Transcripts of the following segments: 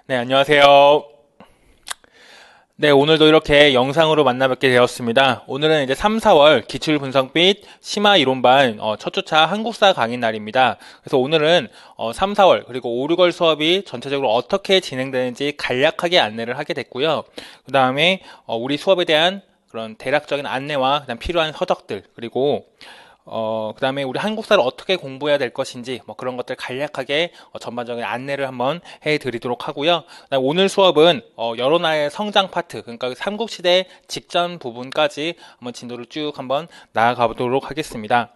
네, 안녕하세요. 네, 오늘도 이렇게 영상으로 만나뵙게 되었습니다. 오늘은 이제 3, 4월 기출분석 및 심화 이론반 첫 주차 한국사 강의 날입니다. 그래서 오늘은 3, 4월 그리고 5, 6월 수업이 전체적으로 어떻게 진행되는지 간략하게 안내를 하게 됐고요. 그 다음에 우리 수업에 대한 그런 대략적인 안내와 그다음 필요한 서적들 그리고 그 다음에 우리 한국사를 어떻게 공부해야 될 것인지 뭐 그런 것들 간략하게 전반적인 안내를 한번 해드리도록 하고요. 그다음에 오늘 수업은 여러 나라의 성장 파트, 그러니까 삼국시대 직전 부분까지 한번 진도를 쭉 한번 나아가 보도록 하겠습니다.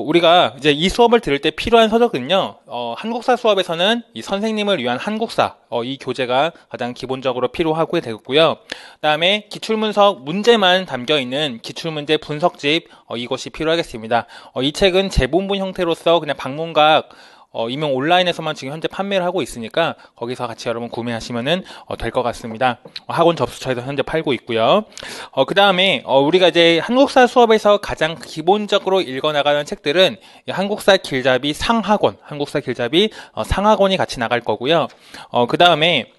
우리가 이제 이 수업을 들을 때 필요한 서적은요, 한국사 수업에서는 이 선생님을 위한 한국사, 이 교재가 가장 기본적으로 필요하게 되겠고요. 그 다음에 기출문석 문제만 담겨있는 기출문제 분석집, 이것이 필요하겠습니다. 이 책은 재본문 형태로서 그냥 방문각, 이명 온라인에서만 지금 현재 판매를 하고 있으니까 거기서 같이 여러분 구매하시면은 될 것 같습니다. 학원 접수처에서 현재 팔고 있고요. 그 다음에 우리가 이제 한국사 수업에서 가장 기본적으로 읽어나가는 책들은 한국사 길잡이 상학원, 한국사 길잡이 상학원이 같이 나갈 거고요. 그 다음에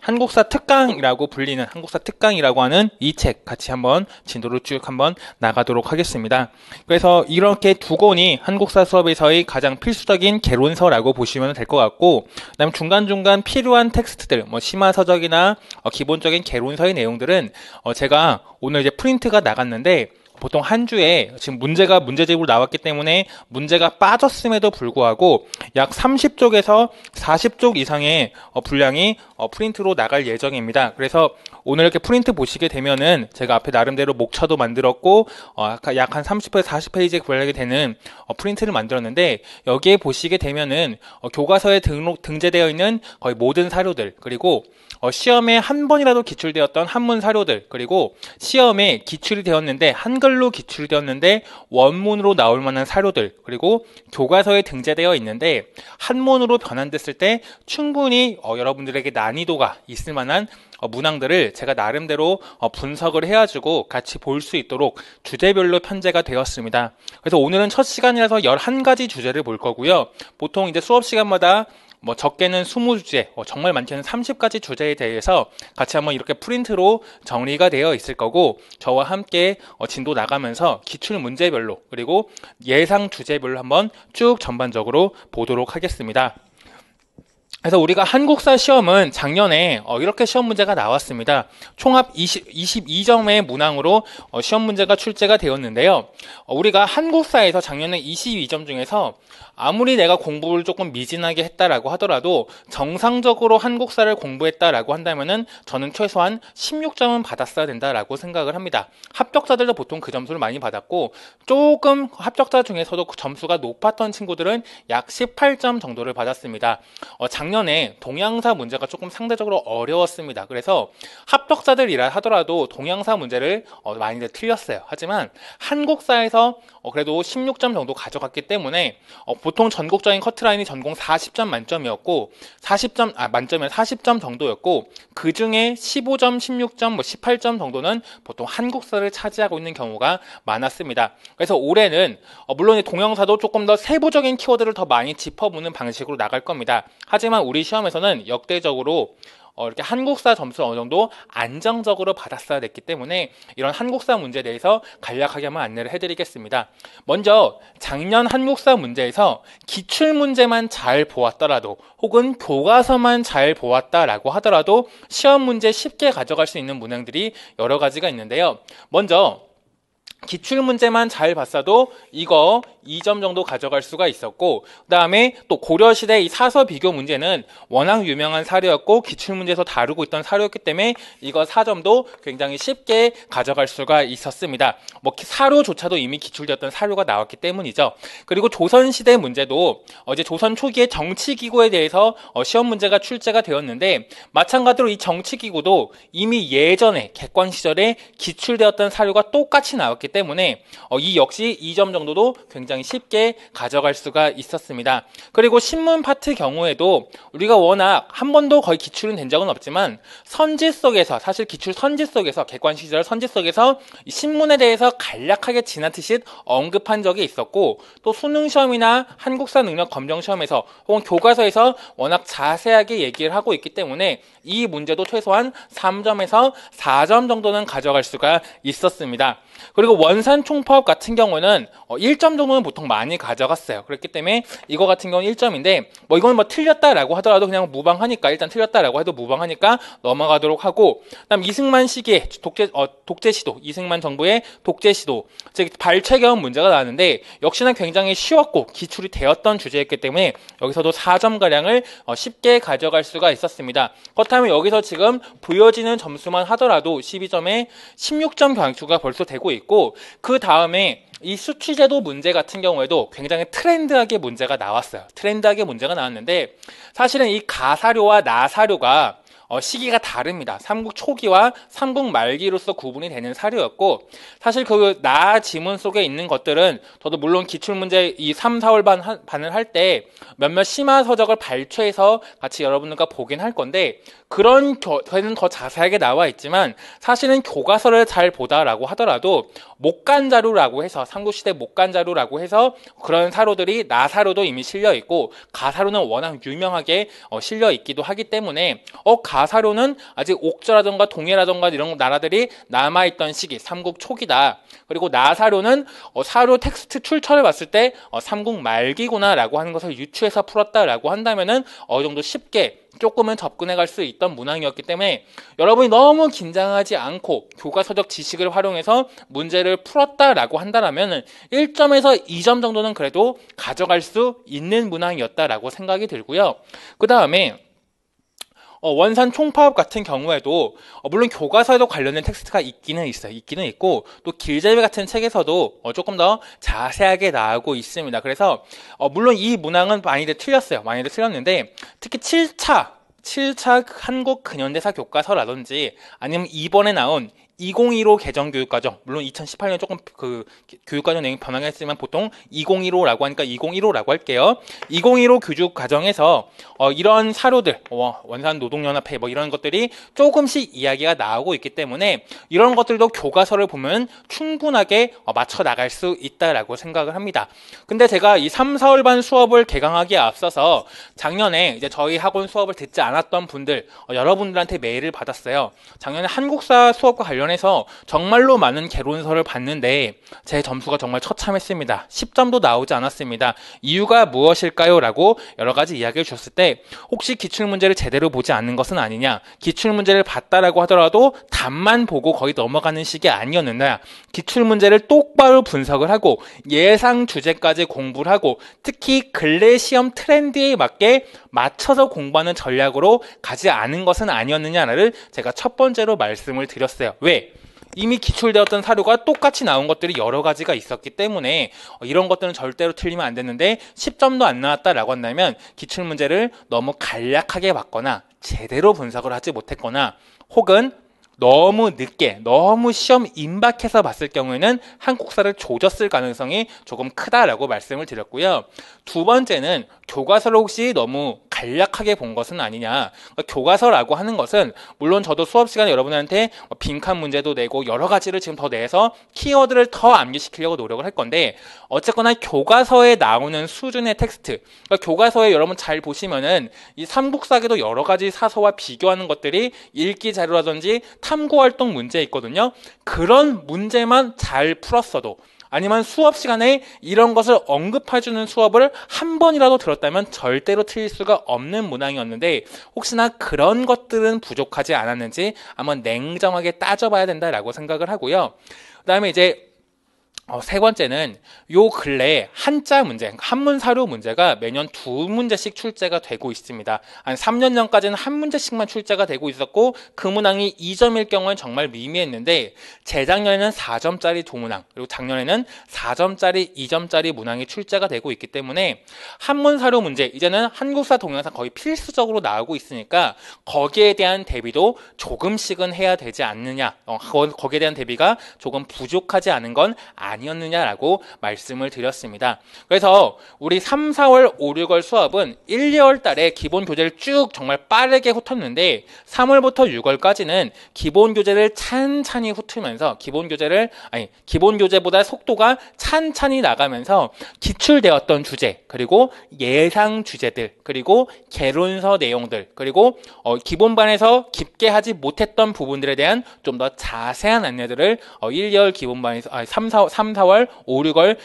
한국사 특강이라고 불리는 한국사 특강이라고 하는 이 책 같이 한번 진도를 쭉 한번 나가도록 하겠습니다. 그래서 이렇게 두 권이 한국사 수업에서의 가장 필수적인 개론서라고 보시면 될 것 같고, 그다음 중간중간 필요한 텍스트들, 뭐 심화서적이나 기본적인 개론서의 내용들은 제가 오늘 이제 프린트가 나갔는데 보통 한 주에 지금 문제집으로 나왔기 때문에 문제가 빠졌음에도 불구하고 약 30쪽에서 40쪽 이상의 분량이 프린트로 나갈 예정입니다. 그래서 오늘 이렇게 프린트 보시게 되면은 제가 앞에 나름대로 목차도 만들었고 약 한 30페이지, 40페이지에 분량이 되는 프린트를 만들었는데, 여기에 보시게 되면은 교과서에 등재되어 있는 거의 모든 사료들, 그리고 시험에 한 번이라도 기출되었던 한문 사료들, 그리고 시험에 기출이 되었는데 한글로 기출이 되었는데 원문으로 나올 만한 사료들, 그리고 교과서에 등재되어 있는데 한문으로 변환됐을 때 충분히 여러분들에게 난이도가 있을 만한 문항들을 제가 나름대로 분석을 해가지고 같이 볼 수 있도록 주제별로 편제가 되었습니다. 그래서 오늘은 첫 시간이라서 11가지 주제를 볼 거고요. 보통 이제 수업 시간마다 뭐 적게는 20주제, 정말 많게는 30가지 주제에 대해서 같이 한번 이렇게 프린트로 정리가 되어 있을 거고, 저와 함께 진도 나가면서 기출 문제별로 그리고 예상 주제별로 한번 쭉 전반적으로 보도록 하겠습니다. 그래서 우리가 한국사 시험은 작년에 이렇게 시험 문제가 나왔습니다. 총합 22점의 문항으로 시험 문제가 출제가 되었는데요. 우리가 한국사에서 작년에 22점 중에서 아무리 내가 공부를 조금 미진하게 했다라고 하더라도 정상적으로 한국사를 공부했다라고 한다면은 저는 최소한 16점은 받았어야 된다라고 생각을 합니다. 합격자들도 보통 그 점수를 많이 받았고, 조금 합격자 중에서도 그 점수가 높았던 친구들은 약 18점 정도를 받았습니다. 작년에 동양사 문제가 조금 상대적으로 어려웠습니다. 그래서 합격자들이라 하더라도 동양사 문제를 많이들 틀렸어요. 하지만 한국사에서 그래도 16점 정도 가져갔기 때문에 보통 전국적인 커트라인이 전공 40점 만점이었고, 만점에 40점 정도였고, 그 중에 15점, 16점, 18점 정도는 보통 한국사를 차지하고 있는 경우가 많았습니다. 그래서 올해는 물론 동영사도 조금 더 세부적인 키워드를 더 많이 짚어보는 방식으로 나갈 겁니다. 하지만 우리 시험에서는 역대적으로 이렇게 한국사 점수를 어느 정도 안정적으로 받았어야 됐기 때문에 이런 한국사 문제에 대해서 간략하게 한번 안내를 해드리겠습니다. 먼저 작년 한국사 문제에서 기출문제만 잘 보았더라도 혹은 교과서만 잘 보았다라고 하더라도 시험 문제 쉽게 가져갈 수 있는 문항들이 여러 가지가 있는데요. 먼저 기출문제만 잘 봤어도 이거 2점 정도 가져갈 수가 있었고, 그 다음에 또 고려시대 이 사서 비교 문제는 워낙 유명한 사료였고 기출문제에서 다루고 있던 사료였기 때문에 이거 4점도 굉장히 쉽게 가져갈 수가 있었습니다. 뭐 사료조차도 이미 기출되었던 사료가 나왔기 때문이죠. 그리고 조선시대 문제도 이제 조선 초기의 정치기구에 대해서 시험 문제가 출제가 되었는데, 마찬가지로 이 정치기구도 이미 예전에 객관 시절에 기출되었던 사료가 똑같이 나왔기 때문에 이 역시 2점 정도도 굉장히 쉽게 가져갈 수가 있었습니다. 그리고 신문 파트 경우에도 우리가 워낙 한 번도 거의 기출은 된 적은 없지만 선지 속에서, 사실 기출 선지 속에서, 객관 시절 선지 속에서 신문에 대해서 간략하게 지나치듯 언급한 적이 있었고, 또 수능 시험이나 한국사 능력 검정 시험에서 혹은 교과서에서 워낙 자세하게 얘기를 하고 있기 때문에 이 문제도 최소한 3점에서 4점 정도는 가져갈 수가 있었습니다. 그리고 원산 총파업 같은 경우는 1점 정도는 보통 많이 가져갔어요. 그렇기 때문에 이거 같은 경우는 1점인데 이건 틀렸다라고 하더라도 그냥 무방하니까, 일단 틀렸다라고 해도 무방하니까 넘어가도록 하고, 그다음 이승만 시기에 독재시도, 이승만 정부의 독재시도, 즉 발췌겸 문제가 나왔는데 역시나 굉장히 쉬웠고 기출이 되었던 주제였기 때문에 여기서도 4점가량을 쉽게 가져갈 수가 있었습니다. 그렇다면 여기서 지금 보여지는 점수만 하더라도 12점에 16점 강수가 벌써 되고 있고, 그 다음에 이 수취제도 문제 같은 경우에도 굉장히 트렌드하게 문제가 나왔어요. 트렌드하게 문제가 나왔는데 사실은 이 가사료와 나사료가 시기가 다릅니다. 삼국 초기와 삼국 말기로서 구분이 되는 사료였고, 사실 그 나 지문 속에 있는 것들은 저도 물론 기출문제 이 3, 4월 반을 할 때 몇몇 심화 서적을 발췌해서 같이 여러분들과 보긴 할 건데, 그런 데는 더 자세하게 나와 있지만 사실은 교과서를 잘 보다라고 하더라도 목간자료라고 해서, 삼국시대 목간자료라고 해서 그런 사료들이 나사료도 이미 실려 있고 가사료는 워낙 유명하게 실려 있기도 하기 때문에 가사료는 아직 옥저라던가 동해라던가 이런 나라들이 남아있던 시기 삼국 초기다. 그리고 나사료는 사료 텍스트 출처를 봤을 때 삼국 말기구나 라고 하는 것을 유추해서 풀었다라고 한다면은 어느 정도 쉽게 조금은 접근해 갈 수 있던 문항이었기 때문에 여러분이 너무 긴장하지 않고 교과서적 지식을 활용해서 문제를 풀었다라고 한다면 1점에서 2점 정도는 그래도 가져갈 수 있는 문항이었다라고 생각이 들고요. 그 다음에 원산 총파업 같은 경우에도 물론 교과서에도 관련된 텍스트가 있기는 있어요. 있기는 있고, 또 길제비 같은 책에서도 조금 더 자세하게 나오고 있습니다. 그래서 물론 이 문항은 많이들 틀렸어요. 많이들 틀렸는데 특히 7차 한국 근현대사 교과서라든지 아니면 이번에 나온 2015 개정교육과정, 물론 2018년 조금 그 교육과정 내용이 변하긴 했지만 보통 2015라고 하니까 2015라고 할게요. 2015 교육과정에서 이런 사료들, 원산 노동연합회 이런 것들이 조금씩 이야기가 나오고 있기 때문에 이런 것들도 교과서를 보면 충분하게 맞춰 나갈 수 있다라고 생각을 합니다. 근데 제가 이 3, 4월 반 수업을 개강하기에 앞서서 작년에 이제 저희 학원 수업을 듣지 않았던 분들, 여러분들한테 메일을 받았어요. 작년에 한국사 수업과 관련해서 정말로 많은 개론서를 봤는데 제 점수가 정말 처참했습니다. 10점도 나오지 않았습니다. 이유가 무엇일까요? 라고 여러 가지 이야기를 주셨을 때 혹시 기출문제를 제대로 보지 않는 것은 아니냐, 기출문제를 봤다라고 하더라도 답만 보고 거의 넘어가는 식이 아니었느냐, 기출문제를 똑바로 분석을 하고 예상 주제까지 공부를 하고 특히 근래 시험 트렌드에 맞게 맞춰서 공부하는 전략으로 가지 않은 것은 아니었느냐를 제가 첫 번째로 말씀을 드렸어요. 왜? 이미 기출되었던 사료가 똑같이 나온 것들이 여러 가지가 있었기 때문에 이런 것들은 절대로 틀리면 안 됐는데 10점도 안 나왔다라고 한다면 기출문제를 너무 간략하게 봤거나 제대로 분석을 하지 못했거나 혹은 너무 늦게, 너무 시험 임박해서 봤을 경우에는 한국사를 조졌을 가능성이 조금 크다라고 말씀을 드렸고요. 두 번째는 교과서를 혹시 너무 간략하게 본 것은 아니냐. 교과서라고 하는 것은 물론 저도 수업 시간에 여러분한테 빈칸 문제도 내고 여러 가지를 지금 더 내서 키워드를 더 암기시키려고 노력을 할 건데 어쨌거나 교과서에 나오는 수준의 텍스트, 그러니까 교과서에 여러분 잘 보시면은 이 삼국사기도 여러 가지 사서와 비교하는 것들이 읽기 자료라든지 탐구활동 문제 있거든요. 그런 문제만 잘 풀었어도 아니면 수업 시간에 이런 것을 언급해주는 수업을 한 번이라도 들었다면 절대로 틀릴 수가 없는 문항이었는데 혹시나 그런 것들은 부족하지 않았는지 한번 냉정하게 따져봐야 된다라고 생각을 하고요. 그 다음에 이제 세 번째는 요 근래에 한자 문제, 한문 사료 문제가 매년 두 문제씩 출제가 되고 있습니다. 한 3년 전까지는 한 문제씩만 출제가 되고 있었고 그 문항이 2점일 경우는 정말 미미했는데 재작년에는 4점짜리 두 문항, 그리고 작년에는 4점짜리 2점짜리 문항이 출제가 되고 있기 때문에 한문 사료 문제, 이제는 한국사 동영상 거의 필수적으로 나오고 있으니까 거기에 대한 대비도 조금씩은 해야 되지 않느냐, 거기에 대한 대비가 조금 부족하지 않은 건 아니었느냐라고 말씀을 드렸습니다. 그래서 우리 3, 4월, 5, 6월 수업은 1, 2월 달에 기본 교재를 쭉 정말 빠르게 훑었는데 3월부터 6월까지는 기본 교재를 찬찬히 훑으면서 기본 교재보다 속도가 찬찬히 나가면서 기출되었던 주제, 그리고 예상 주제들, 그리고 개론서 내용들, 그리고 기본반에서 깊게 하지 못했던 부분들에 대한 좀 더 자세한 안내들을 1, 2월 기본반에서 3, 4월, 5, 6월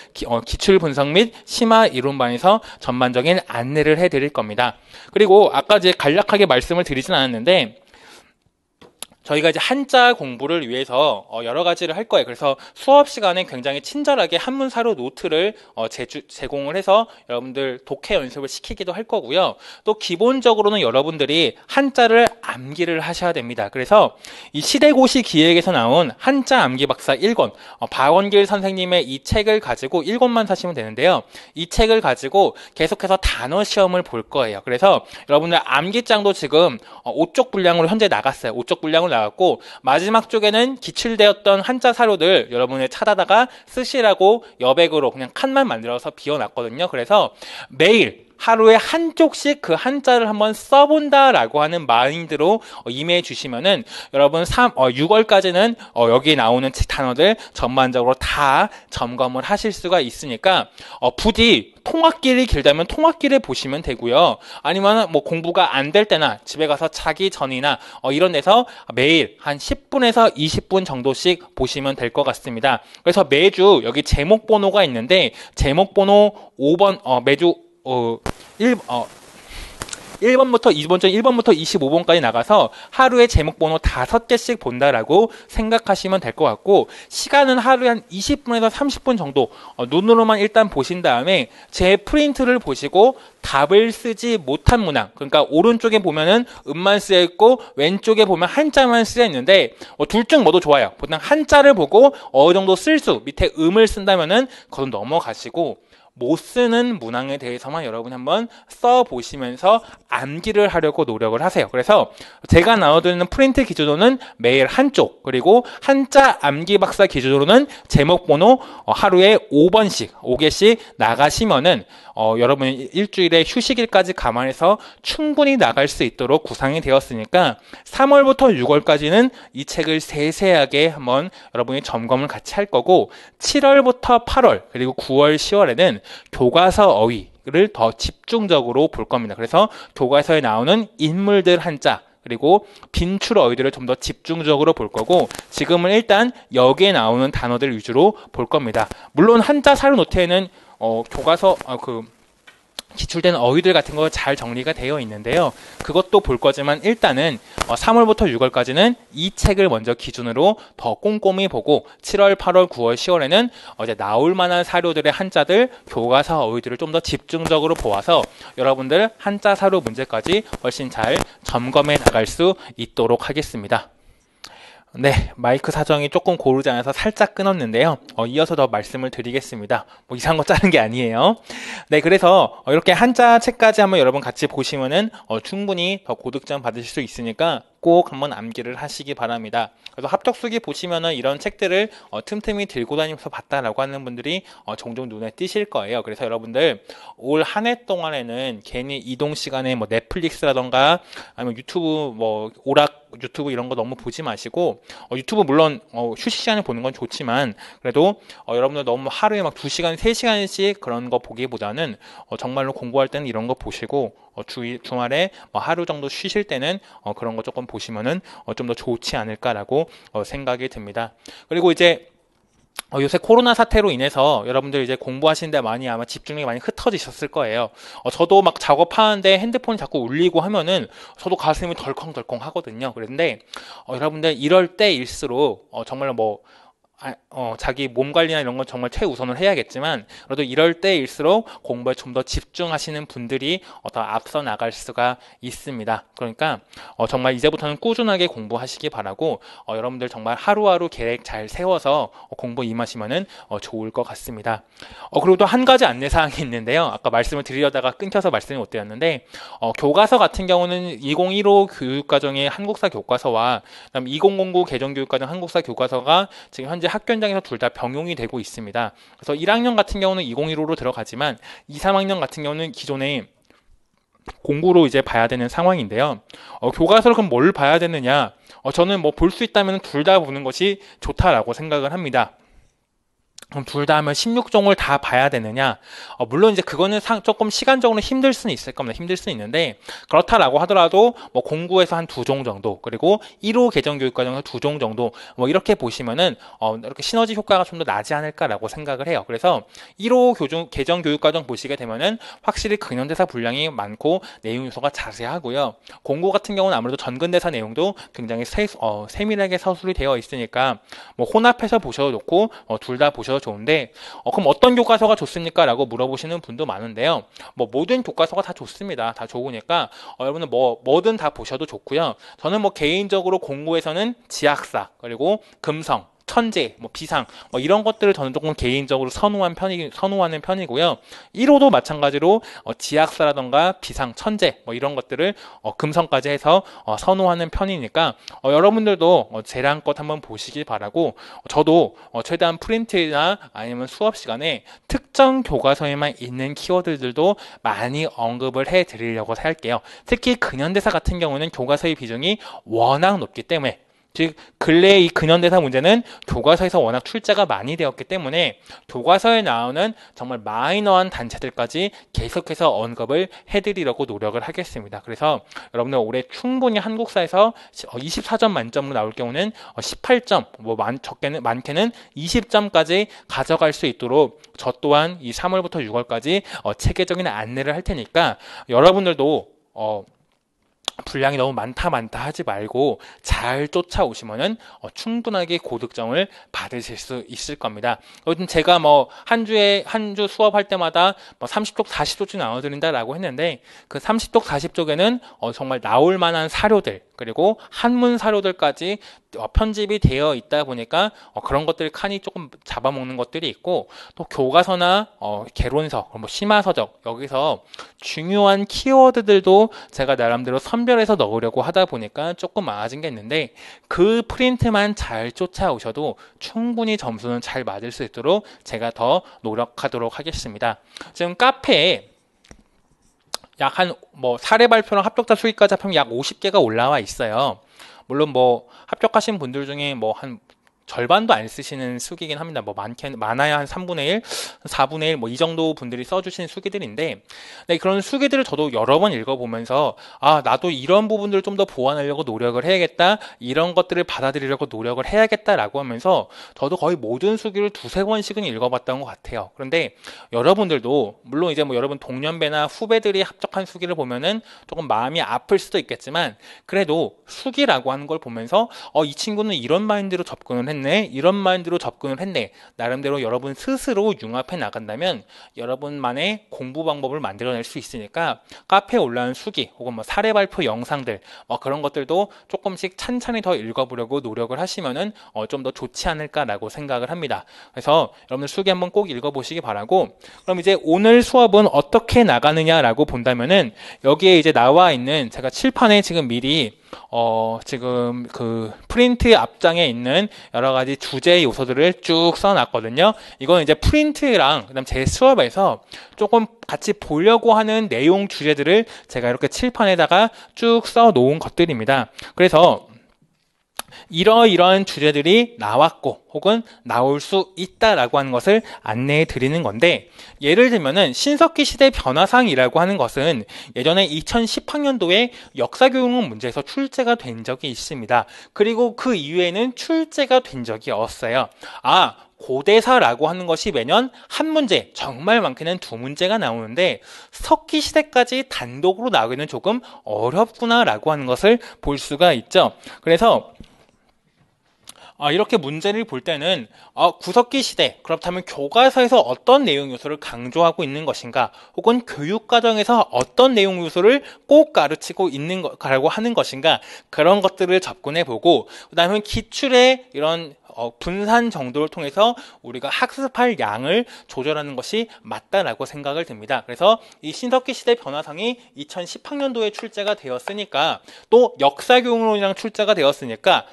기출 분석 및 심화 이론반에서 전반적인 안내를 해드릴 겁니다. 그리고 아까 이제 간략하게 말씀을 드리진 않았는데 저희가 이제 한자 공부를 위해서 여러 가지를 할 거예요. 그래서 수업 시간에 굉장히 친절하게 한문 사료 노트를 제공을 해서 여러분들 독해 연습을 시키기도 할 거고요. 또 기본적으로는 여러분들이 한자를 암기를 하셔야 됩니다. 그래서 이 시대고시 기획에서 나온 한자 암기 박사 1권, 박원길 선생님의 이 책을 가지고 1권만 사시면 되는데요. 이 책을 가지고 계속해서 단어 시험을 볼 거예요. 그래서 여러분들 암기장도 지금 5쪽 분량으로 현재 나갔어요. 5쪽 분량으로 나갔고 마지막 쪽에는 기출되었던 한자 사료들 여러분이 찾아다가 쓰시라고 여백으로 그냥 칸만 만들어서 비워놨거든요. 그래서 매일 하루에 한쪽씩 그 한자를 한번 써본다라고 하는 마인드로 임해 주시면은 여러분 6월까지는 여기 나오는 단어들 전반적으로 다 점검을 하실 수가 있으니까 부디 통학길이 길다면 통학길에 보시면 되고요. 아니면 뭐 공부가 안 될 때나 집에 가서 자기 전이나 이런 데서 매일 한 10분에서 20분 정도씩 보시면 될 것 같습니다. 그래서 매주 여기 제목 번호가 있는데 제목 번호 5번 매주 1번부터 25번까지 나가서 하루에 제목 번호 5개씩 본다라고 생각하시면 될 것 같고 시간은 하루에 한 20분에서 30분 정도 눈으로만 일단 보신 다음에 제 프린트를 보시고 답을 쓰지 못한 문항, 그러니까 오른쪽에 보면은 음만 쓰여 있고 왼쪽에 보면 한자만 쓰여 있는데 둘 중 뭐도 좋아요. 보통 한자를 보고 어느 정도 쓸 수, 밑에 음을 쓴다면은 그건 넘어가시고 못 쓰는 문항에 대해서만 여러분이 한번 써보시면서 암기를 하려고 노력을 하세요. 그래서 제가 나눠드리는 프린트 기준으로는 매일 한쪽, 그리고 한자 암기 박사 기준으로는 제목 번호 하루에 5개씩 나가시면은 여러분이 일주일에 휴식일까지 감안해서 충분히 나갈 수 있도록 구상이 되었으니까 3월부터 6월까지는 이 책을 세세하게 한번 여러분이 점검을 같이 할 거고 7월부터 8월 그리고 9월, 10월에는 교과서 어휘를 더 집중적으로 볼 겁니다. 그래서 교과서에 나오는 인물들 한자 그리고 빈출 어휘들을 좀 더 집중적으로 볼 거고 지금은 일단 여기에 나오는 단어들 위주로 볼 겁니다. 물론 한자 사료 노트에는 교과서 기출된 어휘들 같은 거 잘 정리가 되어 있는데요. 그것도 볼 거지만 일단은 3월부터 6월까지는 이 책을 먼저 기준으로 더 꼼꼼히 보고 7월, 8월, 9월, 10월에는 이제 나올 만한 사료들의 한자들, 교과서 어휘들을 좀 더 집중적으로 보아서 여러분들 한자 사료 문제까지 훨씬 잘 점검해 나갈 수 있도록 하겠습니다. 네, 마이크 사정이 조금 고르지 않아서 살짝 끊었는데요. 이어서 더 말씀을 드리겠습니다. 뭐 이상한 거 자른 게 아니에요. 네, 그래서 이렇게 한자 책까지 한번 여러분 같이 보시면은 충분히 더 고득점 받으실 수 있으니까 꼭 한번 암기를 하시기 바랍니다. 그래서 합격수기 보시면은 이런 책들을 틈틈이 들고 다니면서 봤다라고 하는 분들이 종종 눈에 띄실 거예요. 그래서 여러분들 올 한 해 동안에는 괜히 이동 시간에 뭐 넷플릭스라던가 아니면 유튜브 뭐 오락 유튜브 이런 거 너무 보지 마시고 유튜브 물론 휴식 시간에 보는 건 좋지만 그래도 여러분들 너무 하루에 막 2시간, 3시간씩 그런 거 보기보다는 정말로 공부할 때는 이런 거 보시고 주말에 하루 정도 쉬실 때는 그런 거 조금 보시면은 좀 더 좋지 않을까라고 생각이 듭니다. 그리고 이제 요새 코로나 사태로 인해서 여러분들 이제 공부하시는데 많이 아마 집중력이 많이 흩어지셨을 거예요. 저도 막 작업하는데 핸드폰이 자꾸 울리고 하면은 저도 가슴이 덜컹덜컹 하거든요. 그런데 여러분들 이럴 때일수록 정말로 자기 몸 관리나 이런 건 정말 최우선을 해야겠지만, 그래도 이럴 때일수록 공부에 좀 더 집중하시는 분들이 더 앞서 나갈 수가 있습니다. 그러니까 정말 이제부터는 꾸준하게 공부하시기 바라고, 여러분들 정말 하루하루 계획 잘 세워서 공부 임하시면은 좋을 것 같습니다. 그리고 또 한 가지 안내사항이 있는데요. 아까 말씀을 드리려다가 끊겨서 말씀이 못 드렸는데, 교과서 같은 경우는 2015 교육과정의 한국사 교과서와 그다음 2009 개정교육과정 한국사 교과서가 지금 현재 학교 현장에서 둘 다 병용이 되고 있습니다. 그래서 1학년 같은 경우는 2015로 들어가지만 2, 3학년 같은 경우는 기존에 공부로 이제 봐야 되는 상황인데요. 교과서를 그럼 뭘 봐야 되느냐? 저는 뭐 볼 수 있다면 둘 다 보는 것이 좋다라고 생각을 합니다. 그럼 둘 다 하면 16종을 다 봐야 되느냐? 물론 이제 그거는 조금 시간적으로 힘들 수는 있을 겁니다. 힘들 수는 있는데, 그렇다라고 하더라도 뭐 공구에서 한 2종 정도, 그리고 1호 개정교육과정에서 2종 정도, 뭐 이렇게 보시면은 이렇게 시너지 효과가 좀 더 나지 않을까라고 생각을 해요. 그래서 1호 개정교육과정 보시게 되면은 확실히 근현대사 분량이 많고 내용 요소가 자세하고요. 공고 같은 경우는 아무래도 전근대사 내용도 굉장히 세밀하게 서술이 되어 있으니까 뭐 혼합해서 보셔도 좋고 둘 다 보셔도 좋은데, 그럼 어떤 교과서가 좋습니까? 라고 물어보시는 분도 많은데요. 뭐 모든 교과서가 다 좋습니다. 다 좋으니까 여러분은 뭐든 다 보셔도 좋고요. 저는 뭐 개인적으로 공고에서는 지학사, 그리고 금성, 천재, 뭐 비상, 뭐 이런 것들을 저는 조금 개인적으로 선호하는 편이고요. 1호도 마찬가지로 지학사라던가 비상, 천재, 뭐 이런 것들을 금성까지 해서 선호하는 편이니까 여러분들도 재량껏 한번 보시길 바라고, 저도 최대한 프린트나 아니면 수업 시간에 특정 교과서에만 있는 키워드들도 많이 언급을 해 드리려고 할게요. 특히 근현대사 같은 경우는 교과서의 비중이 워낙 높기 때문에, 즉 근래 이 근현대사 문제는 교과서에서 워낙 출제가 많이 되었기 때문에 교과서에 나오는 정말 마이너한 단체들까지 계속해서 언급을 해드리려고 노력을 하겠습니다. 그래서 여러분들 올해 충분히 한국사에서 24점 만점으로 나올 경우는 18점, 뭐 많게는 20점까지 가져갈 수 있도록 저 또한 이 3월부터 6월까지 체계적인 안내를 할 테니까, 여러분들도 분량이 너무 많다 하지 말고 잘 쫓아오시면은 충분하게 고득점을 받으실 수 있을 겁니다. 요즘 제가 뭐 한 주 수업할 때마다 뭐 30쪽 40쪽씩 나눠드린다라고 했는데, 그 30쪽 40쪽에는 정말 나올 만한 사료들, 그리고 한문 사료들까지 편집이 되어 있다 보니까 그런 것들 칸이 조금 잡아먹는 것들이 있고, 또 교과서나 개론서, 뭐 심화서적, 여기서 중요한 키워드들도 제가 나름대로 선별해서 넣으려고 하다 보니까 조금 많아진 게 있는데, 그 프린트만 잘 쫓아오셔도 충분히 점수는 잘 맞을 수 있도록 제가 더 노력하도록 하겠습니다. 지금 카페에 약 뭐 사례 발표랑 합격자 수기까지 합하면 약 50개가 올라와 있어요. 물론 뭐 합격하신 분들 중에 뭐 한 절반도 안 쓰시는 수기긴 합니다. 뭐 많아야 한 3분의 1, 4분의 1, 뭐 이 정도 분들이 써주신 수기들인데, 네, 그런 수기들을 저도 여러 번 읽어보면서, 나도 이런 부분들을 좀 더 보완하려고 노력을 해야겠다, 이런 것들을 받아들이려고 노력을 해야겠다라고 하면서 저도 거의 모든 수기를 2-3번씩은 읽어봤던 것 같아요. 그런데 여러분들도 물론 이제 뭐 여러분 동년배나 후배들이 합격한 수기를 보면은 조금 마음이 아플 수도 있겠지만, 그래도 수기라고 하는 걸 보면서 이 친구는 이런 마인드로 접근을 했네, 이런 마인드로 접근을 했네, 나름대로 여러분 스스로 융합해 나간다면 여러분만의 공부 방법을 만들어낼 수 있으니까, 카페에 올라온 수기 혹은 뭐 사례 발표 영상들 그런 것들도 조금씩 찬찬히 더 읽어보려고 노력을 하시면은 좀 더 좋지 않을까라고 생각을 합니다. 그래서 여러분들 수기 한번 꼭 읽어보시기 바라고, 그럼 이제 오늘 수업은 어떻게 나가느냐라고 본다면은, 여기에 이제 나와 있는 제가 칠판에 지금 미리 지금 그 프린트 앞장에 있는 여러 가지 주제 요소들을 쭉 써놨거든요. 이건 이제 프린트랑 그다음 제 수업에서 조금 같이 보려고 하는 내용 주제들을 제가 이렇게 칠판에다가 쭉 써놓은 것들입니다. 그래서 이러이러한 주제들이 나왔고 혹은 나올 수 있다라고 하는 것을 안내해 드리는 건데, 예를 들면은 신석기 시대 변화상이라고 하는 것은 예전에 2010학년도에 역사교육론 문제에서 출제가 된 적이 있습니다. 그리고 그 이후에는 출제가 된 적이 없어요. 고대사라고 하는 것이 매년 한 문제, 정말 많게는 2문제가 나오는데, 석기 시대까지 단독으로 나오기는 조금 어렵구나라고 하는 것을 볼 수가 있죠. 그래서 이렇게 문제를 볼 때는 구석기 시대, 그렇다면 교과서에서 어떤 내용 요소를 강조하고 있는 것인가, 혹은 교육과정에서 어떤 내용 요소를 꼭 가르치고 있는 거라고 하는 것인가, 그런 것들을 접근해보고, 그 다음에 기출의 이런 분산 정도를 통해서 우리가 학습할 양을 조절하는 것이 맞다라고 생각을 듭니다. 그래서 이 신석기 시대 변화상이 2010학년도에 출제가 되었으니까, 또 역사교육론이랑 출제가 되었으니까,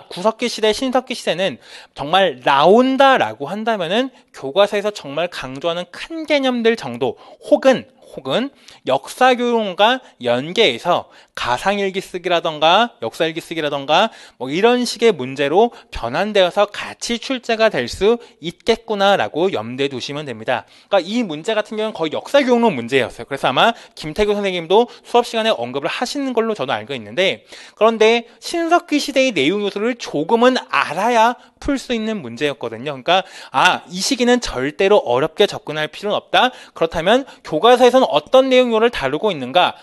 구석기 시대, 신석기 시대는 정말 나온다라고 한다면은 교과서에서 정말 강조하는 큰 개념들 정도, 혹은 역사교육과 연계해서 가상일기 쓰기라던가 역사일기 쓰기라던가 뭐 이런 식의 문제로 변환되어서 같이 출제가 될 수 있겠구나라고 염두에 두시면 됩니다. 그러니까 이 문제 같은 경우는 거의 역사교육론 문제였어요. 그래서 아마 김태규 선생님도 수업 시간에 언급을 하시는 걸로 저도 알고 있는데, 그런데 신석기 시대의 내용 요소를 조금은 알아야 풀 수 있는 문제였거든요. 그러니까 이 시기는 절대로 어렵게 접근할 필요는 없다. 그렇다면 교과서에서는 어떤 내용을 다루고 있는가?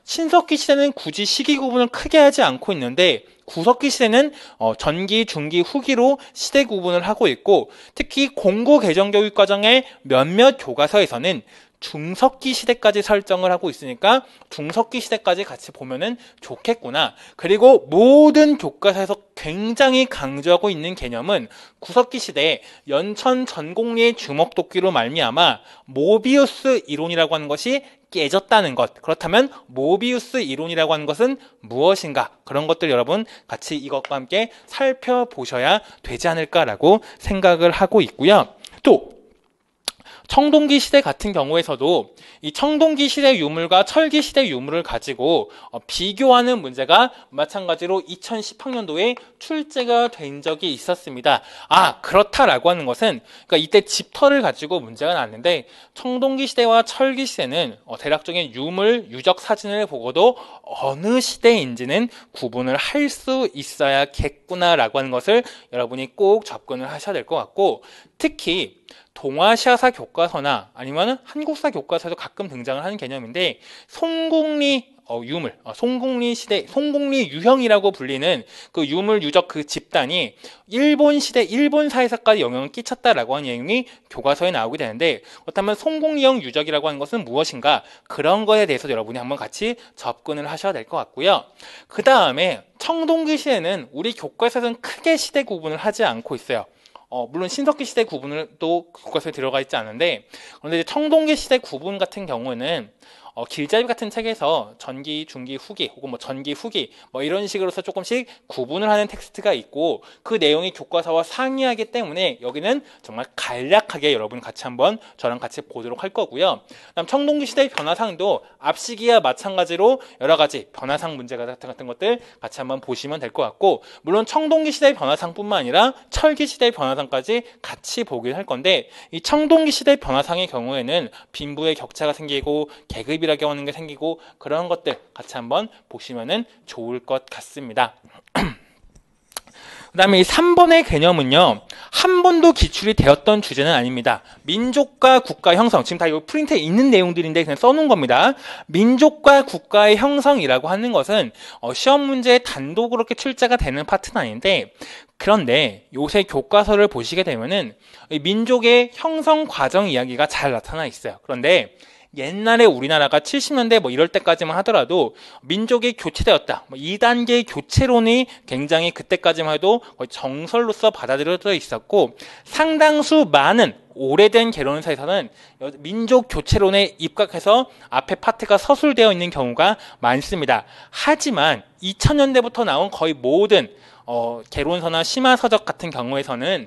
신석기 시대는 굳이 시기 구분을 크게 하지 않고 있는데, 구석기 시대는 전기, 중기, 후기로 시대 구분을 하고 있고, 특히 공고 개정 교육 과정의 몇몇 교과서에서는 중석기 시대까지 설정을 하고 있으니까 중석기 시대까지 같이 보면은 좋겠구나. 그리고 모든 교과서에서 굉장히 강조하고 있는 개념은 구석기 시대에 연천 전공리의 주먹도끼로 말미암아 모비우스 이론이라고 하는 것이 깨졌다는 것. 그렇다면 모비우스 이론이라고 하는 것은 무엇인가? 그런 것들 여러분 같이 이것과 함께 살펴보셔야 되지 않을까라고 생각을 하고 있고요. 또 청동기 시대 같은 경우에서도 이 청동기 시대 유물과 철기 시대 유물을 가지고 비교하는 문제가 마찬가지로 2010학년도에 출제가 된 적이 있었습니다. 그렇다라고 하는 것은, 그러니까 이때 집터를 가지고 문제가 났는데, 청동기 시대와 철기 시대는 대략적인 유물, 유적 사진을 보고도 어느 시대인지는 구분을 할 수 있어야겠구나라고 하는 것을 여러분이 꼭 접근을 하셔야 될 것 같고, 특히 동아시아사 교과서나 아니면 한국사 교과서에도 가끔 등장을 하는 개념인데, 송공리 유물, 송공리 시대, 송공리 유형이라고 불리는 그 유물 유적 그 집단이 일본 시대, 일본사에서까지 영향을 끼쳤다라고 하는 내용이 교과서에 나오게 되는데, 그렇다면 송공리형 유적이라고 하는 것은 무엇인가? 그런 거에 대해서 여러분이 한번 같이 접근을 하셔야 될 것 같고요. 그 다음에 청동기 시대는 우리 교과서에서는 크게 시대 구분을 하지 않고 있어요. 물론 신석기 시대 구분을 또 교과서에 들어가 있지 않은데, 그런데 청동기 시대 구분 같은 경우는 길잡이 같은 책에서 전기, 중기, 후기 혹은 뭐 전기, 후기 뭐 이런 식으로서 조금씩 구분을 하는 텍스트가 있고, 그 내용이 교과서와 상이하기 때문에 여기는 정말 간략하게 여러분 같이 한번 저랑 같이 보도록 할 거고요. 그다음 청동기 시대의 변화상도 앞시기와 마찬가지로 여러 가지 변화상 문제 같은 것들 같이 한번 보시면 될 것 같고, 물론 청동기 시대의 변화상뿐만 아니라 철기 시대의 변화상까지 같이 보긴 할 건데, 이 청동기 시대의 변화상의 경우에는 빈부의 격차가 생기고 계급이 라고 하는 게 생기고, 그런 것들 같이 한번 보시면은 좋을 것 같습니다. 그 다음에 이 3번의 개념은요, 한 번도 기출이 되었던 주제는 아닙니다. 민족과 국가 형성, 지금 다 이거 프린트에 있는 내용들인데 그냥 써놓은 겁니다. 민족과 국가의 형성이라고 하는 것은 시험 문제에 단독 그렇게 출제가 되는 파트는 아닌데, 그런데 요새 교과서를 보시게 되면은 민족의 형성 과정 이야기가 잘 나타나 있어요. 그런데 옛날에 우리나라가 70년대 뭐 이럴 때까지만 하더라도 민족이 교체되었다, 2단계 교체론이 굉장히 그때까지만 해도 거의 정설로서 받아들여져 있었고, 상당수 많은 오래된 개론사에서는 민족 교체론에 입각해서 앞에 파트가 서술되어 있는 경우가 많습니다. 하지만 2000년대부터 나온 거의 모든 개론서나 심화서적 같은 경우에서는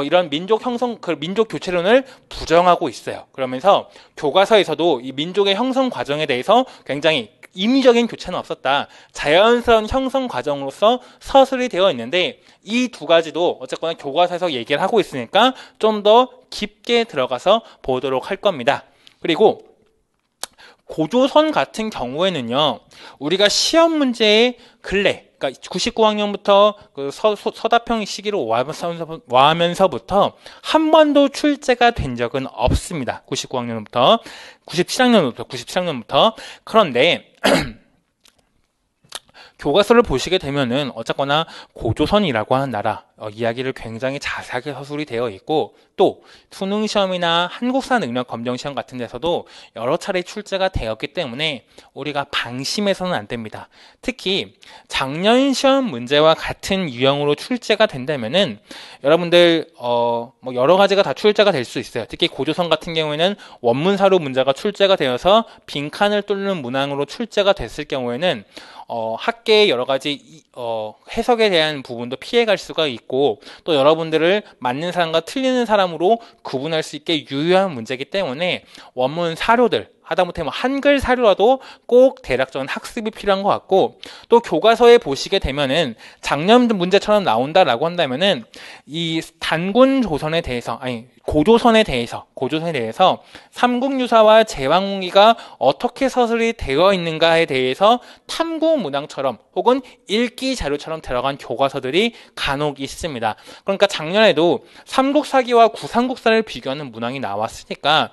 이런 민족 형성, 그 민족 교체론을 부정하고 있어요. 그러면서 교과서에서도 이 민족의 형성 과정에 대해서 굉장히 임의적인 교체는 없었다, 자연스러운 형성 과정으로서 서술이 되어 있는데, 이 두 가지도 어쨌거나 교과서에서 얘기를 하고 있으니까 좀 더 깊게 들어가서 보도록 할 겁니다. 그리고 고조선 같은 경우에는요, 우리가 시험 문제의 근래, 그러니까 99학년부터 그 서다평 시기로 와면서부터 한 번도 출제가 된 적은 없습니다. 97학년부터. 그런데 교과서를 보시게 되면은 어쨌거나 고조선이라고 하는 나라 이야기를 굉장히 자세하게 서술이 되어 있고, 또 수능 시험이나 한국사 능력 검정 시험 같은 데서도 여러 차례 출제가 되었기 때문에 우리가 방심해서는 안 됩니다. 특히 작년 시험 문제와 같은 유형으로 출제가 된다면은 여러분들 뭐 여러 가지가 다 출제가 될 수 있어요. 특히 고조선 같은 경우에는 원문사로 문제가 출제가 되어서 빈칸을 뚫는 문항으로 출제가 됐을 경우에는 학계의 여러 가지 해석에 대한 부분도 피해갈 수가 있고, 또 여러분들을 맞는 사람과 틀리는 사람으로 구분할 수 있게 유효한 문제이기 때문에 원문 사료들, 하다못해 뭐 한글 사료라도 꼭 대략적인 학습이 필요한 것 같고, 또 교과서에 보시게 되면은 작년 문제처럼 나온다라고 한다면은 이 단군 조선에 대해서, 아니 고조선에 대해서 삼국유사와 제왕웅기가 어떻게 서술이 되어 있는가에 대해서 탐구 문항처럼 혹은 읽기 자료처럼 들어간 교과서들이 간혹 있습니다. 그러니까 작년에도 삼국사기와 구삼국사를 비교하는 문항이 나왔으니까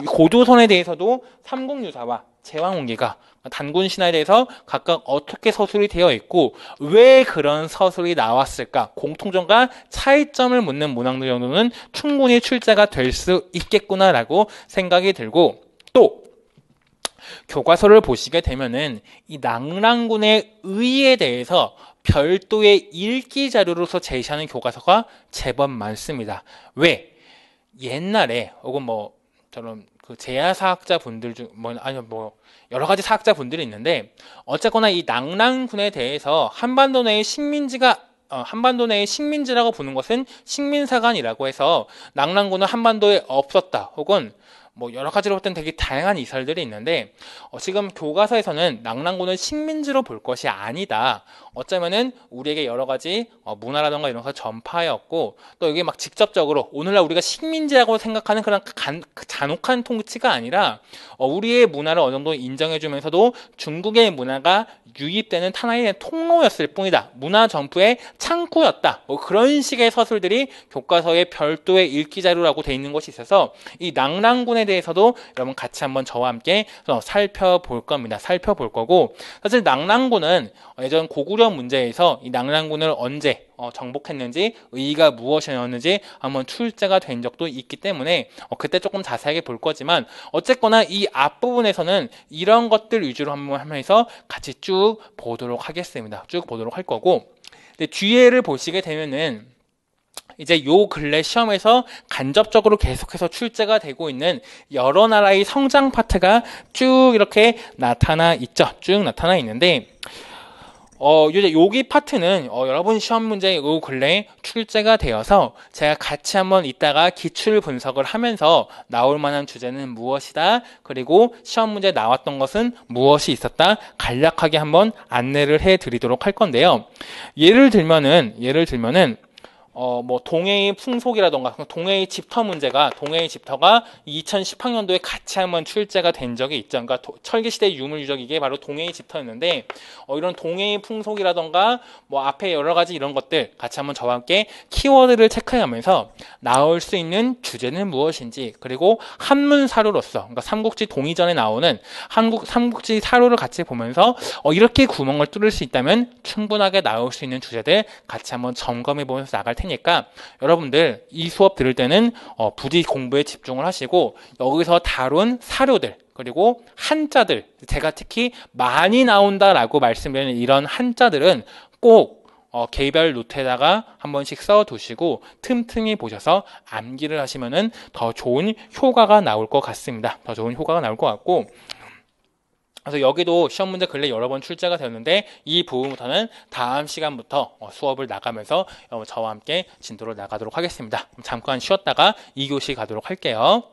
고조선에 대해서도 삼국유사와 제왕웅기가 단군 신화에 대해서 각각 어떻게 서술이 되어 있고 왜 그런 서술이 나왔을까, 공통점과 차이점을 묻는 문항들 정도는 충분히 출제가 될 수 있겠구나라고 생각이 들고, 또 교과서를 보시게 되면은 이 낙랑군의 의에 대해서 별도의 읽기 자료로서 제시하는 교과서가 제법 많습니다. 왜? 옛날에 혹은 뭐 저런 그 제야사학자 분들 중 여러 가지 사학자 분들이 있는데, 어쨌거나 이 낙랑군에 대해서 한반도 내의 식민지라고 부르는 것은 식민사관이라고 해서 낙랑군은 한반도에 없었다, 혹은 뭐 여러 가지로 볼 때는 되게 다양한 이설들이 있는데, 지금 교과서에서는 낙랑군을 식민지로 볼 것이 아니다. 어쩌면은 우리에게 여러 가지 문화라던가 이런 거 전파였고, 또 이게 막 직접적으로 오늘날 우리가 식민지라고 생각하는 그런 잔혹한 통치가 아니라 우리의 문화를 어느 정도 인정해주면서도 중국의 문화가 유입되는 하나의 통로였을 뿐이다. 문화 전푸의 창구였다. 뭐 그런 식의 서술들이 교과서에 별도의 읽기 자료라고 돼 있는 것이 있어서 이 낙랑군에 대해서도 여러분 같이 한번 저와 함께 살펴볼 겁니다. 살펴볼 거고, 사실 낙랑군은 예전 고구려 문제에서 이 낙랑군을 언제 정복했는지, 의의가 무엇이었는지 한번 출제가 된 적도 있기 때문에 그때 조금 자세하게 볼 거지만, 어쨌거나 이 앞부분에서는 이런 것들 위주로 한번 하면서 같이 쭉 보도록 하겠습니다. 쭉 보도록 할 거고, 근데 뒤에를 보시게 되면은 이제 요 근래 시험에서 간접적으로 계속해서 출제가 되고 있는 여러 나라의 성장 파트가 쭉 이렇게 나타나 있죠. 쭉 나타나 있는데, 이제 여기 파트는 여러분 시험 문제에 요 근래에 출제가 되어서 제가 같이 한번 이따가 기출 분석을 하면서 나올 만한 주제는 무엇이다, 그리고 시험 문제에 나왔던 것은 무엇이 있었다, 간략하게 한번 안내를 해 드리도록 할 건데요. 예를 들면은 뭐 동해의 풍속이라던가 동해의 집터가 2010학년도에 같이 한번 출제가 된 적이 있죠. 그러니까 철기시대 유물유적, 이게 바로 동해의 집터였는데, 이런 동해의 풍속이라던가 뭐 앞에 여러 가지 이런 것들 같이 한번 저와 함께 키워드를 체크하면서 나올 수 있는 주제는 무엇인지, 그리고 한문 사료로서, 그러니까 삼국지 동의전에 나오는 삼국지 사료를 같이 보면서 이렇게 구멍을 뚫을 수 있다면 충분하게 나올 수 있는 주제들 같이 한번 점검해 보면서 나갈 테니까, 여러분들 이 수업 들을 때는 부디 공부에 집중을 하시고, 여기서 다룬 사료들 그리고 한자들, 제가 특히 많이 나온다라고 말씀드리는 이런 한자들은 꼭 개별 노트에다가 한 번씩 써두시고 틈틈이 보셔서 암기를 하시면은 더 좋은 효과가 나올 것 같습니다. 더 좋은 효과가 나올 것 같고, 그래서 여기도 시험 문제 근래 여러 번 출제가 되었는데, 이 부분부터는 다음 시간부터 수업을 나가면서 저와 함께 진도를 나가도록 하겠습니다. 잠깐 쉬었다가 2교시 가도록 할게요.